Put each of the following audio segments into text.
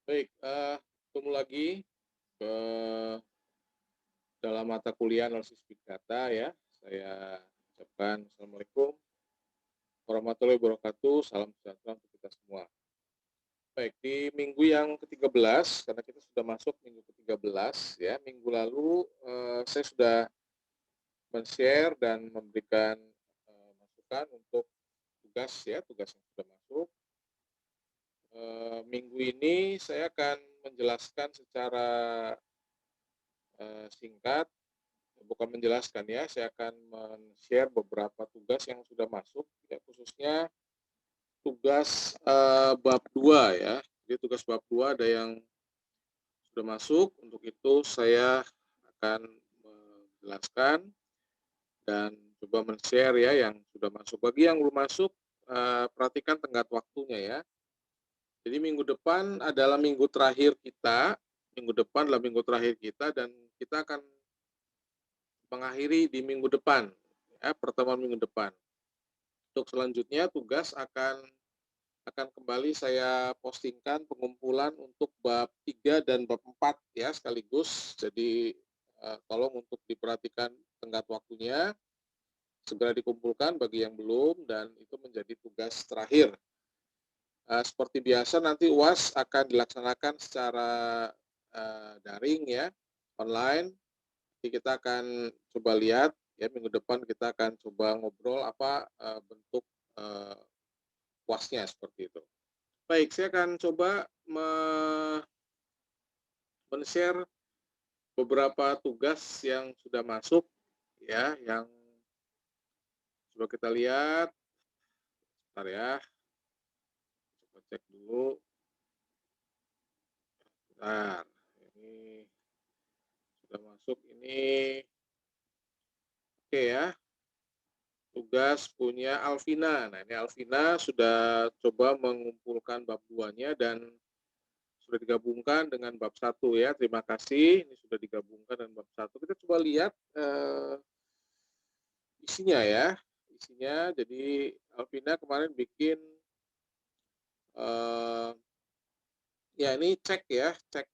Baik, ketemu lagi dalam mata kuliah analisis big data ya. Saya ucapkan assalamualaikum warahmatullahi wabarakatuh. Salam sejahtera untuk kita semua. Baik, di minggu yang ke-13, karena kita sudah masuk minggu ke-13 ya. Minggu lalu saya sudah men-share dan memberikan masukan untuk tugas ya, tugas yang sudah masuk. Minggu ini saya akan menjelaskan secara singkat. Bukan menjelaskan ya, saya akan men-share beberapa tugas yang sudah masuk, ya khususnya tugas, bab 2 ya. Jadi tugas bab 2 ada yang sudah masuk, untuk itu saya akan menjelaskan dan coba men-share ya yang sudah masuk. Bagi yang belum masuk, perhatikan tenggat waktunya ya. Jadi minggu depan adalah minggu terakhir kita, minggu depan adalah minggu terakhir kita dan kita akan mengakhiri di minggu depan, ya, pertemuan minggu depan. Untuk selanjutnya tugas akan kembali saya postingkan pengumpulan untuk bab 3 dan bab 4 ya sekaligus. Jadi tolong untuk diperhatikan tenggat waktunya, segera dikumpulkan bagi yang belum dan itu menjadi tugas terakhir. Seperti biasa nanti UAS akan dilaksanakan secara daring ya, online. Jadi kita akan coba lihat ya minggu depan kita akan coba ngobrol apa bentuk UAS-nya seperti itu. Baik, saya akan coba men-share beberapa tugas yang sudah masuk ya, yang coba kita lihat. Bentar ya, coba cek dulu. Bentar, ini sudah masuk ini. Oke ya, tugas punya Alvina. Nah, ini Alvina sudah coba mengumpulkan bab 2-nya dan sudah digabungkan dengan bab 1 ya. Terima kasih, ini sudah digabungkan dengan bab 1. Kita coba lihat isinya ya. Isinya, jadi Alvina kemarin bikin ya ini cek ya, cek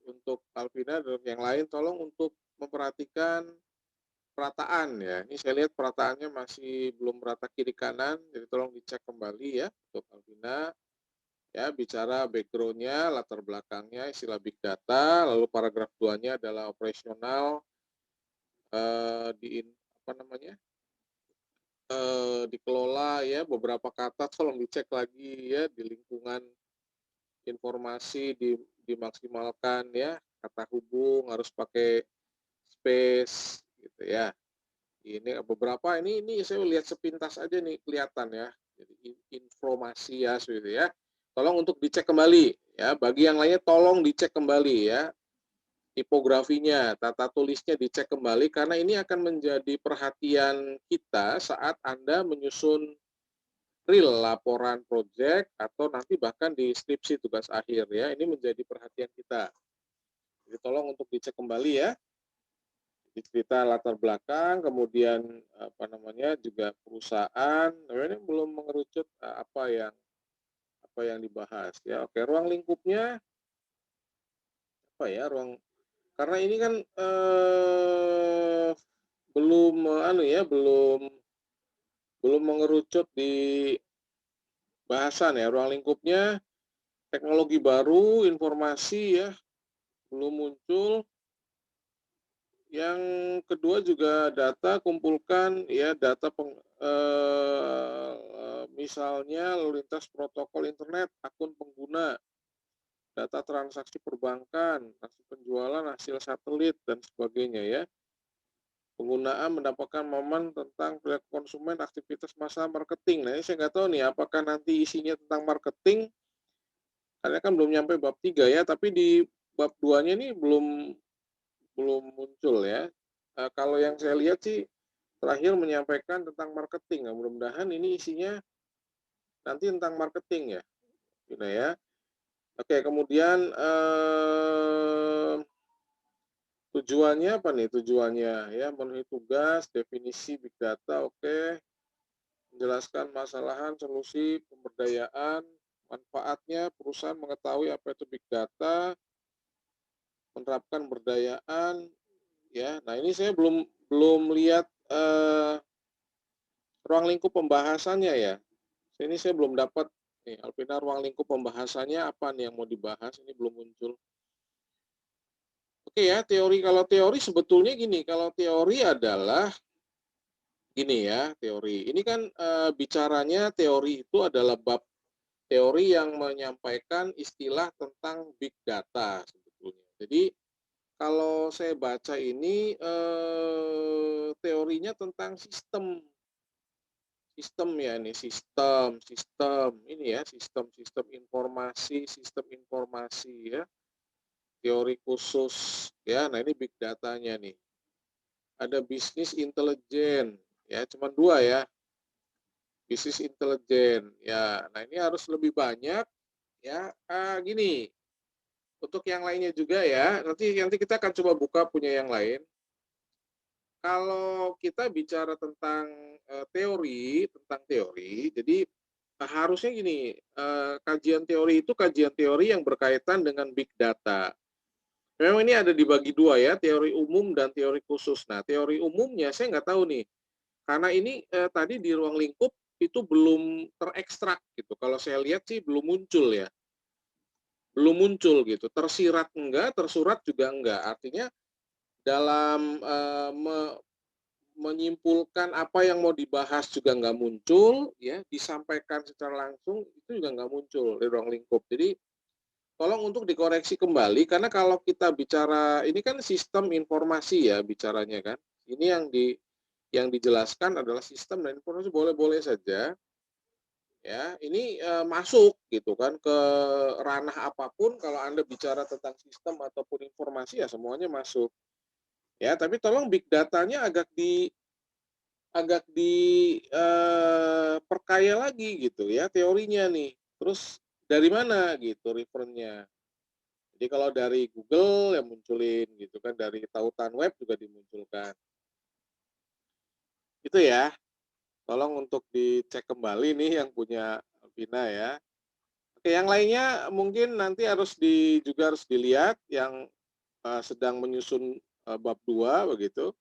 untuk Alvina dan yang lain tolong untuk memperhatikan perataan ya. Ini saya lihat perataannya masih belum merata kiri kanan, jadi tolong dicek kembali ya untuk Alvina. Ya, bicara background-nya, latar belakangnya, istilah big data, lalu paragraf 2-nya adalah operasional di apa namanya? Dikelola ya, beberapa kata tolong dicek lagi ya di lingkungan informasi dimaksimalkan ya, kata hubung harus pakai space gitu ya. Ini beberapa ini saya lihat sepintas aja nih kelihatan ya. Jadi informasi ya seperti ya. Tolong untuk dicek kembali ya. Bagi yang lainnya tolong dicek kembali ya. Tipografinya, tata tulisnya dicek kembali karena ini akan menjadi perhatian kita saat Anda menyusun real laporan proyek atau nanti bahkan di skripsi tugas akhir ya. Ini menjadi perhatian kita. Jadi tolong untuk dicek kembali ya. Cerita latar belakang, kemudian apa namanya juga perusahaan. Ini belum mengerucut apa yang dibahas ya. Oke, ruang lingkupnya apa ya ruang karena ini kan belum belum mengerucut di bahasan ya. Ruang lingkupnya teknologi baru, informasi ya belum muncul. Yang kedua juga data kumpulkan ya data misalnya lalu lintas protokol internet, akun pengguna, data transaksi perbankan, hasil penjualan, hasil satelit dan sebagainya ya. Penggunaan mendapatkan momen tentang perilaku konsumen, aktivitas masa marketing. Nah, ini saya nggak tahu nih apakah nanti isinya tentang marketing, karena kan belum nyampe bab 3 ya, tapi di bab 2-nya ini belum muncul ya. Kalau yang saya lihat sih terakhir menyampaikan tentang marketing. Nah, mudah-mudahan ini isinya nanti tentang marketing ya, gitu ya. Oke, kemudian tujuannya apa nih? Tujuannya ya memenuhi tugas, definisi big data, oke. Menjelaskan masalahan, solusi, pemberdayaan, Manfaatnya perusahaan mengetahui apa itu big data, menerapkan pemberdayaan, ya. Nah, ini saya belum belum lihat ruang lingkup pembahasannya ya. Ini saya belum dapat nih, Alvina, ruang lingkup pembahasannya apa nih yang mau dibahas, ini belum muncul. Oke ya, teori, kalau teori sebetulnya gini, kalau teori adalah gini ya, teori. Ini kan bicaranya teori itu adalah bab teori yang menyampaikan istilah tentang big data sebetulnya. Jadi kalau saya baca ini teorinya tentang sistem. Sistem ya, ini sistem ini ya, sistem informasi ya, teori khusus ya. Nah, ini big datanya nih. Ada bisnis intelijen ya, cuma dua ya, bisnis intelijen ya. Nah, ini harus lebih banyak ya. Gini, untuk yang lainnya juga ya, nanti nanti kita akan coba buka punya yang lain. Kalau kita bicara tentang tentang teori, jadi harusnya gini, kajian teori itu kajian teori yang berkaitan dengan big data. Memang ini ada dibagi dua ya, teori umum dan teori khusus. Nah, teori umumnya saya nggak tahu nih, karena ini tadi di ruang lingkup itu belum terekstrak gitu. Kalau saya lihat sih belum muncul ya, belum muncul gitu. Tersirat enggak, tersurat juga enggak. Artinya dalam menyimpulkan apa yang mau dibahas juga nggak muncul, ya, disampaikan secara langsung itu juga nggak muncul di ruang lingkup. Jadi tolong untuk dikoreksi kembali, karena kalau kita bicara ini kan sistem informasi ya bicaranya kan. Ini yang dijelaskan adalah sistem dan informasi, boleh-boleh saja ya. Ini masuk gitu kan ke ranah apapun. Kalau Anda bicara tentang sistem ataupun informasi ya semuanya masuk. Ya, tapi tolong big datanya perkaya lagi gitu ya teorinya nih. Terus dari mana gitu referennya. Jadi kalau dari Google yang munculin gitu kan, dari tautan web juga dimunculkan. Itu ya. Tolong untuk dicek kembali nih yang punya Vina ya. Oke, yang lainnya mungkin nanti juga harus dilihat yang sedang menyusun bab 2 begitu.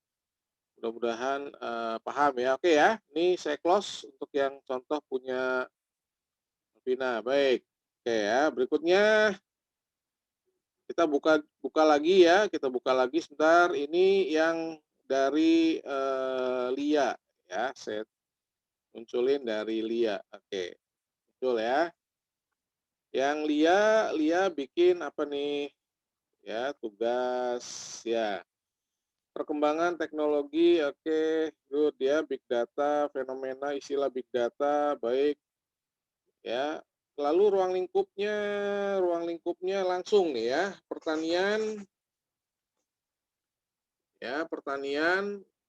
Mudah-mudahan paham ya. Oke ya, ini saya close untuk yang contoh punya Vina. Baik. Oke ya, berikutnya kita buka buka lagi ya, kita buka lagi sebentar. Ini yang dari Lia ya, saya munculin dari Lia. Oke, muncul ya. Yang Lia bikin apa nih? Ya, tugas ya. Perkembangan teknologi, oke, good ya, big data, fenomena istilah big data, baik ya. Lalu ruang lingkupnya langsung nih ya, pertanian.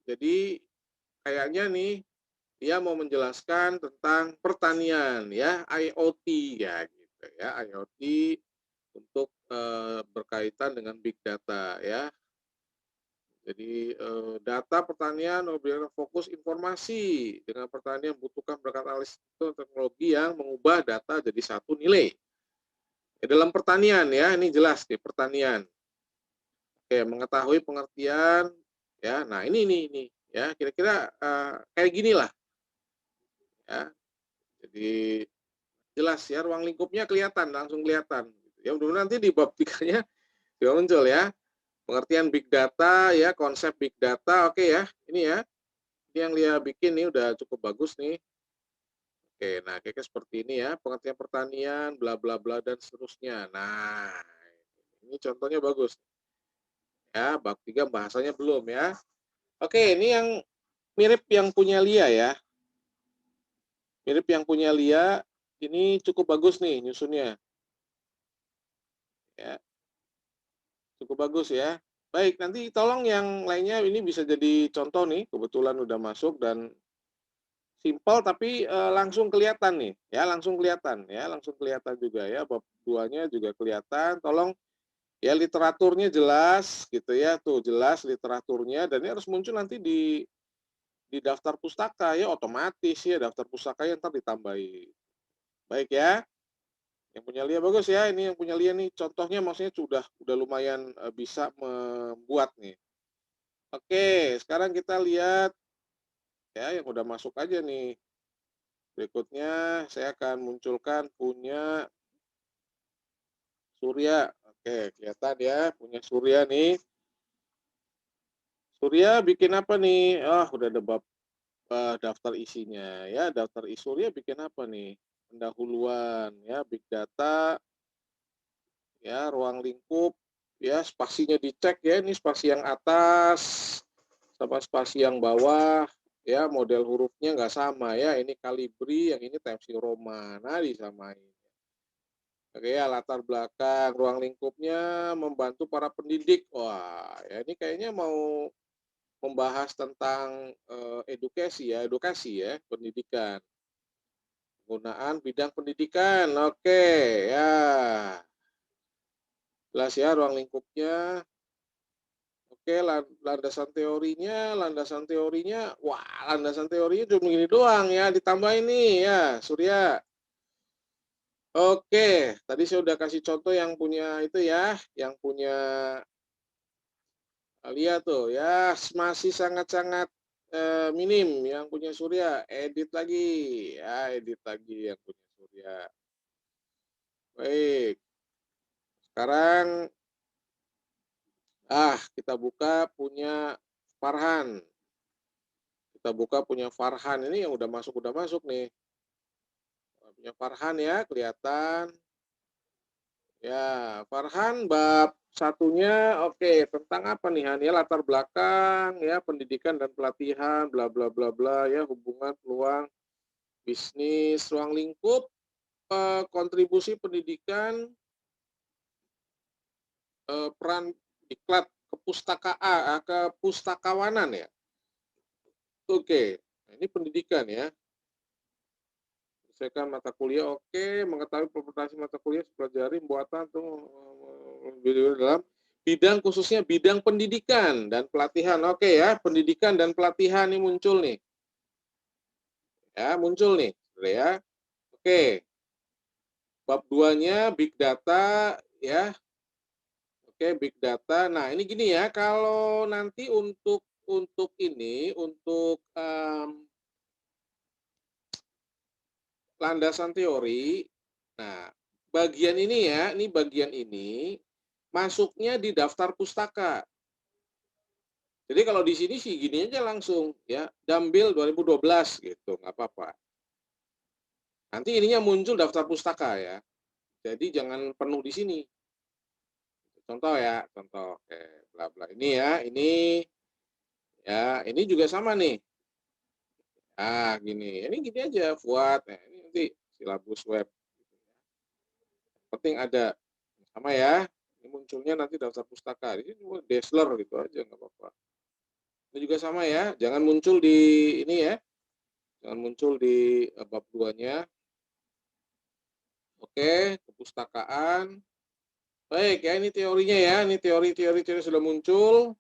Jadi kayaknya nih dia mau menjelaskan tentang pertanian ya, IoT ya gitu ya, IoT untuk berkaitan dengan big data ya. Jadi data pertanian objek fokus informasi dengan pertanian membutuhkan berbagai analisis teknologi yang mengubah data jadi satu nilai. Dalam pertanian ya, ini jelas nih pertanian. Oke, mengetahui pengertian ya. Nah, ini ya, kira-kira kayak gini lah ya. Jadi jelas ya, ruang lingkupnya kelihatan, langsung kelihatan. Ya, mudah-mudahan nanti di bab 3-nya juga muncul ya. Pengertian big data ya, konsep big data. Oke ya, ini ya. Ini yang dia bikin nih udah cukup bagus nih. Oke, nah kayak seperti ini ya, pengertian pertanian, bla bla bla dan seterusnya. Nah, ini contohnya bagus. Ya, bab 3 bahasanya belum ya. Oke, ini yang mirip yang punya Lia ya. Mirip yang punya Lia, ini cukup bagus nih nyusunnya. Ya, cukup bagus ya. Baik, nanti tolong yang lainnya ini bisa jadi contoh nih, kebetulan udah masuk dan simpel tapi langsung kelihatan nih, ya langsung kelihatan juga ya, bab 2-nya juga kelihatan. Tolong ya literaturnya jelas gitu ya, tuh jelas literaturnya dan ini harus muncul nanti di daftar pustaka ya, otomatis ya daftar pustakanya ntar ditambahin. Baik ya. Yang punya Lia bagus ya, ini yang punya Lia nih contohnya maksudnya udah lumayan bisa membuat nih. Oke, sekarang kita lihat ya yang udah masuk aja nih. Berikutnya saya akan munculkan punya Surya. Oke, kelihatan ya punya Surya nih. Surya bikin apa nih? Udah ada daftar isinya ya. Daftar Surya bikin apa nih? Pendahuluan ya, big data ya, ruang lingkup ya, spasinya dicek ya, ini spasi yang atas sama spasi yang bawah ya, model hurufnya nggak sama ya, ini Calibri, yang ini Times New Roman, nah disamain. Oke ya, latar belakang ruang lingkupnya membantu para pendidik. Wah, ya ini kayaknya mau membahas tentang edukasi ya, pendidikan. Penggunaan bidang pendidikan. Oke, ya. Jelas ya ruang lingkupnya. Oke, landasan teorinya, wah landasan teorinya cuma gini doang ya, ditambah ini ya, Surya. Oke, tadi saya udah kasih contoh yang punya itu ya, yang punya lihat tuh ya, masih sangat-sangat minim yang punya Surya, edit lagi, ya edit lagi yang punya Surya. Baik, sekarang kita buka punya Farhan. Kita buka punya Farhan, ini yang udah masuk nih. Punya Farhan ya, kelihatan. Ya, Farhan bab satunya oke, tentang apa nih Han? Ya, latar belakang ya, pendidikan dan pelatihan, bla bla bla bla ya, hubungan peluang bisnis, ruang lingkup, kontribusi pendidikan, peran diklat kepustakawanan ya. Oke, nah, ini pendidikan ya. Selesaikan mata kuliah, oke, mengetahui implementasi mata kuliah, pelajari pembuatan tuh dalam bidang khususnya bidang pendidikan dan pelatihan. Oke ya, pendidikan dan pelatihan ini muncul nih. Ya, muncul nih, ya. Oke. Bab 2-nya big data ya. Oke, big data. Nah, ini gini ya, kalau nanti untuk ini, untuk landasan teori. Nah, bagian ini ya, ini bagian ini masuknya di daftar pustaka. Jadi kalau di sini sih gini aja langsung ya, Dambil 2012 gitu, nggak apa-apa. Nanti ininya muncul daftar pustaka ya. Jadi jangan penuh di sini. Contoh ya, contoh. Oke, bla bla. Ini ya, ini juga sama nih. Gini. Ini gini aja, Fuad. Nah, ini nanti silabus web. Penting ada sama ya. Ini munculnya nanti daftar pustaka. Ini cuma Dassler gitu aja, nggak apa-apa. Ini juga sama ya. Jangan muncul di ini ya. Jangan muncul di bab 2-nya. Oke, kepustakaan. Baik ya, ini teorinya ya. Ini teori-teori sudah muncul.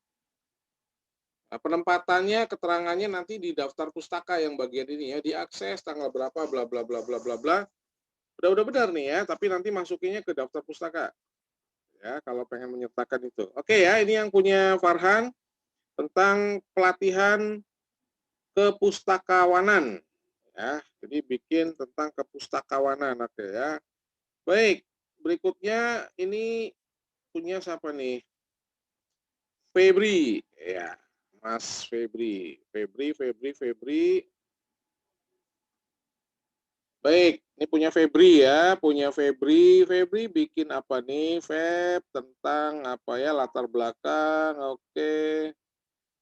Nah, penempatannya, keterangannya nanti di daftar pustaka yang bagian ini ya. Diakses tanggal berapa, bla bla bla bla bla bla. Udah benar nih ya, tapi nanti masukinnya ke daftar pustaka. Ya, kalau pengen menyertakan itu. Oke ya, ini yang punya Farhan tentang pelatihan kepustakawanan. Ya, jadi bikin tentang kepustakawanan. Oke ya. Baik, berikutnya ini punya siapa nih? Febri, ya, Mas Febri. Febri. Baik, ini punya Febri ya, punya Febri. Febri bikin apa nih, Feb? Tentang apa ya, latar belakang, oke.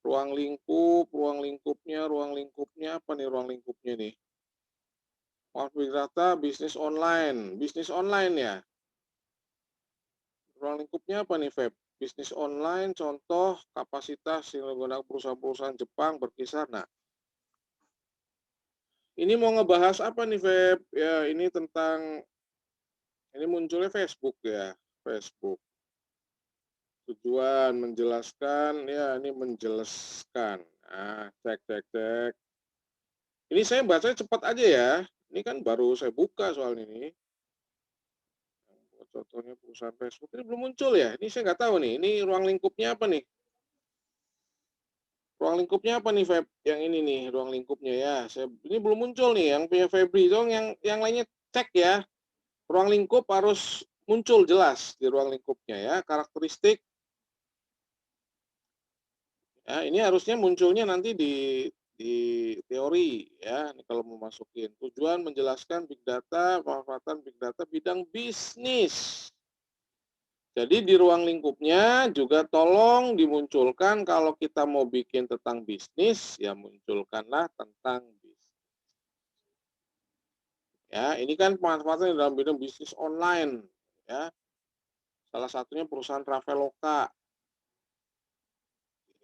Ruang lingkupnya apa nih ruang lingkupnya nih? Big data, bisnis online ya. Ruang lingkupnya apa nih, Feb? Bisnis online, contoh kapasitas yang menggunakan perusahaan-perusahaan Jepang berkisar. Nah, ini mau ngebahas apa nih, Feb? Ya, ini tentang, ini munculnya Facebook ya, Facebook. Tujuan menjelaskan, ya ini menjelaskan. Nah, cek. Ini saya bacanya cepat aja ya. Ini kan baru saya buka soal ini. contohnya perusahaan Facebook ini belum muncul ya? Ini saya nggak tahu nih. Ini ruang lingkupnya apa nih? Ruang lingkupnya apa nih, Feb? Yang ini nih, ruang lingkupnya ya. Ini belum muncul nih, yang punya Febri dong, yang lainnya cek ya. Ruang lingkup harus muncul jelas di ruang lingkupnya ya. Karakteristik ya, ini harusnya munculnya nanti di teori ya. Ini kalau mau masukin tujuan menjelaskan big data, pemanfaatan big data bidang bisnis. Jadi di ruang lingkupnya juga tolong dimunculkan kalau kita mau bikin tentang bisnis, ya munculkanlah tentang bisnis. Ya, ini kan pemanfaatan dalam bidang bisnis online, ya. Salah satunya perusahaan Traveloka.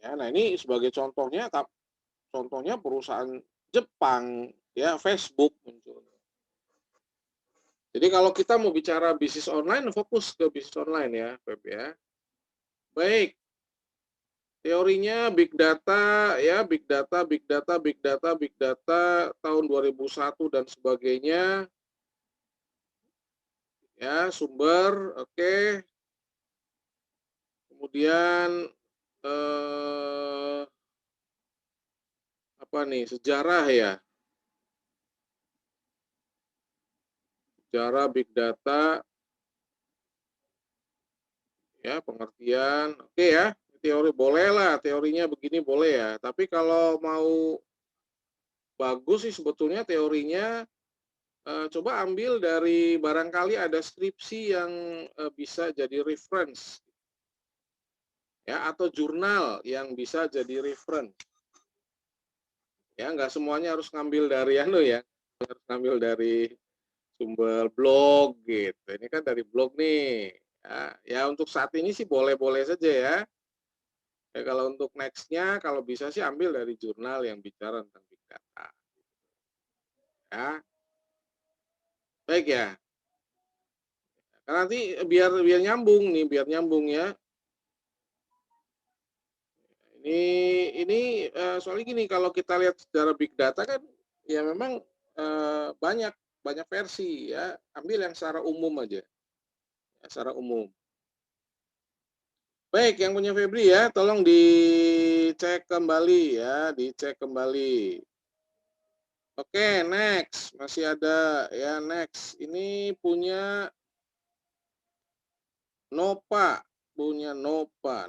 Ya, nah ini sebagai contohnya perusahaan Jepang, ya Facebook muncul. Jadi kalau kita mau bicara bisnis online, fokus ke bisnis online ya, Feb ya. Baik, teorinya big data ya, big data, big data, big data, big data tahun 2001 dan sebagainya. Ya, sumber, oke. Kemudian apa nih? Sejarah ya. Sejarah big data ya, pengertian. Oke ya. Teori boleh lah, teorinya begini boleh ya. Tapi kalau mau bagus sih sebetulnya teorinya coba ambil dari barangkali ada skripsi yang bisa jadi reference ya, atau jurnal yang bisa jadi reference. Ya, nggak semuanya harus ngambil dari ya, harus ngambil dari sumber blog gitu. Ini kan dari blog nih. Ya untuk saat ini sih boleh-boleh saja ya. Ya kalau untuk next-nya kalau bisa sih ambil dari jurnal yang bicara tentang big data. Ya, baik ya. Karena nanti biar nyambung nih, biar nyambung ya. Ini soalnya gini, kalau kita lihat secara big data kan ya memang banyak versi ya. Ambil yang secara umum aja. Ya, secara umum. Baik, yang punya Febri ya, tolong dicek kembali ya, dicek kembali. Oke, next. Masih ada ya, next. Ini punya Nopa, punya Nopa.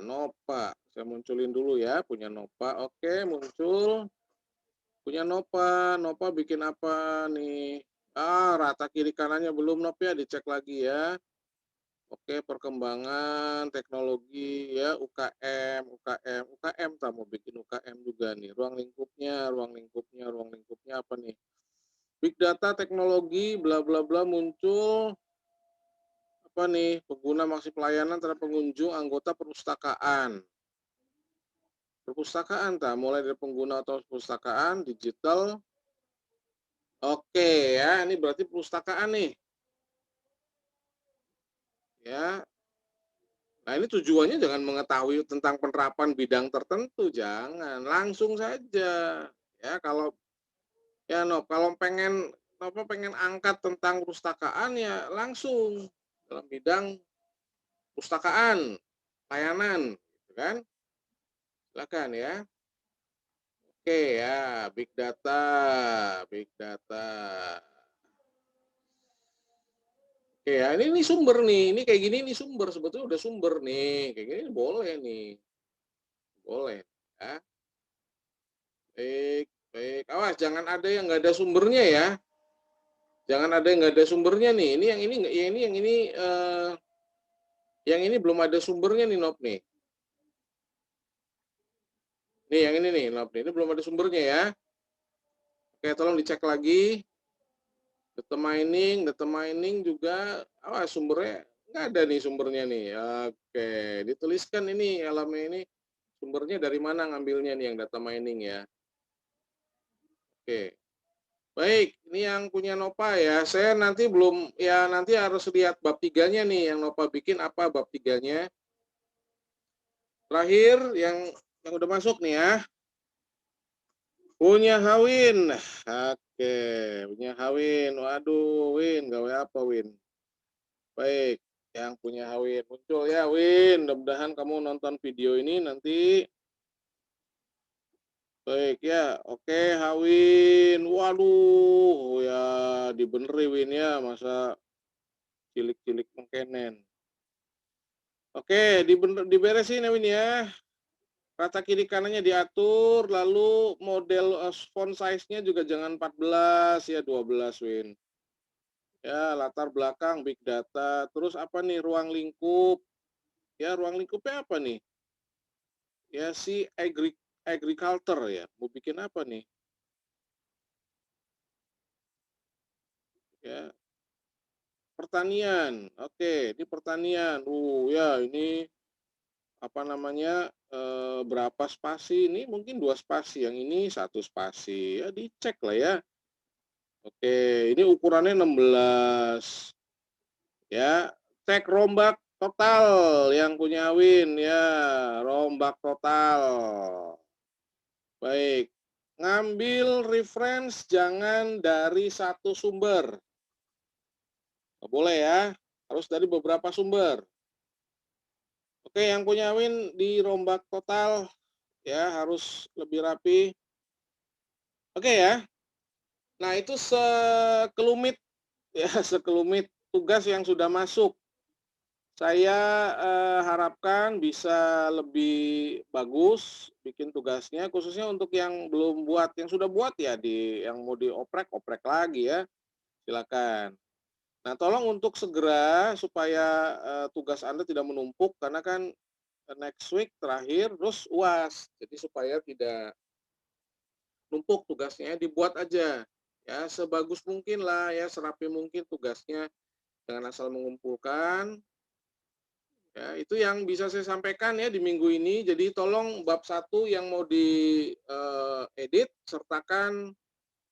Saya munculin dulu ya, punya Nopa. Oke, muncul. Punya Nopa bikin apa nih? Rata kiri kanannya belum Nop ya, dicek lagi ya. Oke, perkembangan teknologi ya, UKM tak mau bikin UKM juga nih. Ruang lingkupnya apa nih? Big data, teknologi, bla bla bla muncul. Apa nih? Pengguna maksi pelayanan terhadap pengunjung, anggota perpustakaan. Perpustakaan tak, mulai dari pengguna atau perpustakaan, digital. Oke ya, ini berarti perpustakaan nih. Ya, nah ini tujuannya jangan mengetahui tentang penerapan bidang tertentu, jangan langsung saja. Ya kalau ya kalau pengen angkat tentang perpustakaan ya langsung dalam bidang perpustakaan, layanan, gitu kan? Silakan ya. Oke ya, big data, big data. Oke ya, ini sumber nih, ini kayak gini nih sumber, sebetulnya udah sumber nih, kayak gini boleh nih, boleh ya. Baik, baik. Awas, jangan ada yang nggak ada sumbernya ya. Jangan ada yang nggak ada sumbernya nih. Ini yang ini belum ada sumbernya nih, Nop nih. Nih yang ini nih, Nop nih. Ini belum ada sumbernya ya. Oke, tolong dicek lagi. Data mining juga, awas sumbernya nggak ada nih sumbernya nih. Oke, dituliskan ini alamnya ini sumbernya dari mana ngambilnya nih yang data mining ya. Oke. Baik, ini yang punya Nopa ya. Saya nanti belum, ya nanti harus lihat bab 3-nya nih, yang Nopa bikin apa bab 3-nya. Terakhir, yang udah masuk nih ya. Punya Hawin. Oke, punya Hawin. Waduh, Win, gawe apa Win? Baik. Yang punya Hawin muncul ya, Win. Mudah-mudahan kamu nonton video ini nanti. Baik ya, oke Hawin. Waduh, ya dibeneri Win ya, masa cilik-cilik mengkenen. Oke, diberesin ya Win ya. Rata kiri kanannya diatur, lalu model font size-nya juga jangan 14 ya, 12 Win. Ya, latar belakang big data. Terus apa nih, ruang lingkup. Ya, ruang lingkupnya apa nih? Ya, si agriculture ya. Mau bikin apa nih? Ya, pertanian. Oke, ini pertanian. Ya ini apa namanya? Berapa spasi ini? Mungkin 2 spasi. Yang ini 1 spasi. Ya dicek lah ya. Oke, ini ukurannya 16. Ya, cek rombak total yang punya Win ya, rombak total. Baik. Ngambil reference jangan dari satu sumber. Nggak boleh ya, harus dari beberapa sumber. Oke, yang punya Win dirombak total ya, harus lebih rapi. Oke ya. Nah, itu sekelumit ya, sekelumit tugas yang sudah masuk. Saya harapkan bisa lebih bagus bikin tugasnya, khususnya untuk yang belum buat. Yang sudah buat ya yang mau dioprek, oprek lagi ya, silakan. Nah, tolong untuk segera supaya tugas Anda tidak menumpuk karena kan next week terakhir terus UAS. Jadi supaya tidak numpuk tugasnya, dibuat aja ya sebagus mungkin lah ya, serapi mungkin tugasnya, jangan asal mengumpulkan. Ya, itu yang bisa saya sampaikan ya di minggu ini. Jadi tolong bab 1 yang mau edit sertakan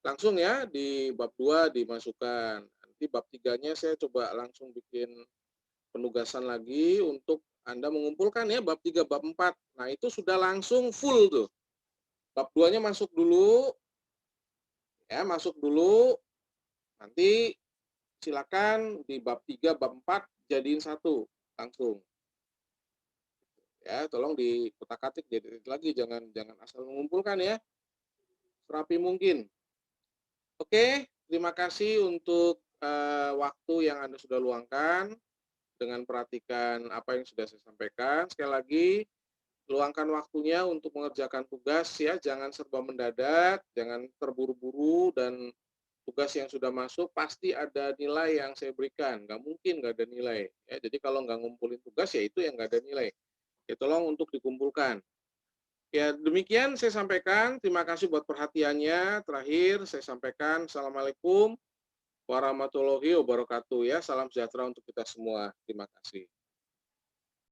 langsung ya, di bab 2 dimasukkan. Nanti bab 3-nya saya coba langsung bikin penugasan lagi untuk Anda mengumpulkan ya bab 3, bab 4. Nah, itu sudah langsung full tuh. Bab 2-nya masuk dulu ya, masuk dulu. Nanti silakan di bab 3, bab 4 jadiin satu langsung. Ya, tolong dikutak-atik jadi lagi, jangan asal mengumpulkan ya, serapi mungkin. Oke, terima kasih untuk waktu yang Anda sudah luangkan dengan perhatikan apa yang sudah saya sampaikan. Sekali lagi, luangkan waktunya untuk mengerjakan tugas ya, jangan serba mendadak, jangan terburu-buru, dan tugas yang sudah masuk pasti ada nilai yang saya berikan, nggak mungkin nggak ada nilai. Ya, jadi kalau nggak ngumpulin tugas ya itu yang nggak ada nilai. Ya, tolong untuk dikumpulkan. Ya, demikian saya sampaikan. Terima kasih buat perhatiannya. Terakhir, saya sampaikan Assalamualaikum warahmatullahi wabarakatuh ya. Salam sejahtera untuk kita semua. Terima kasih.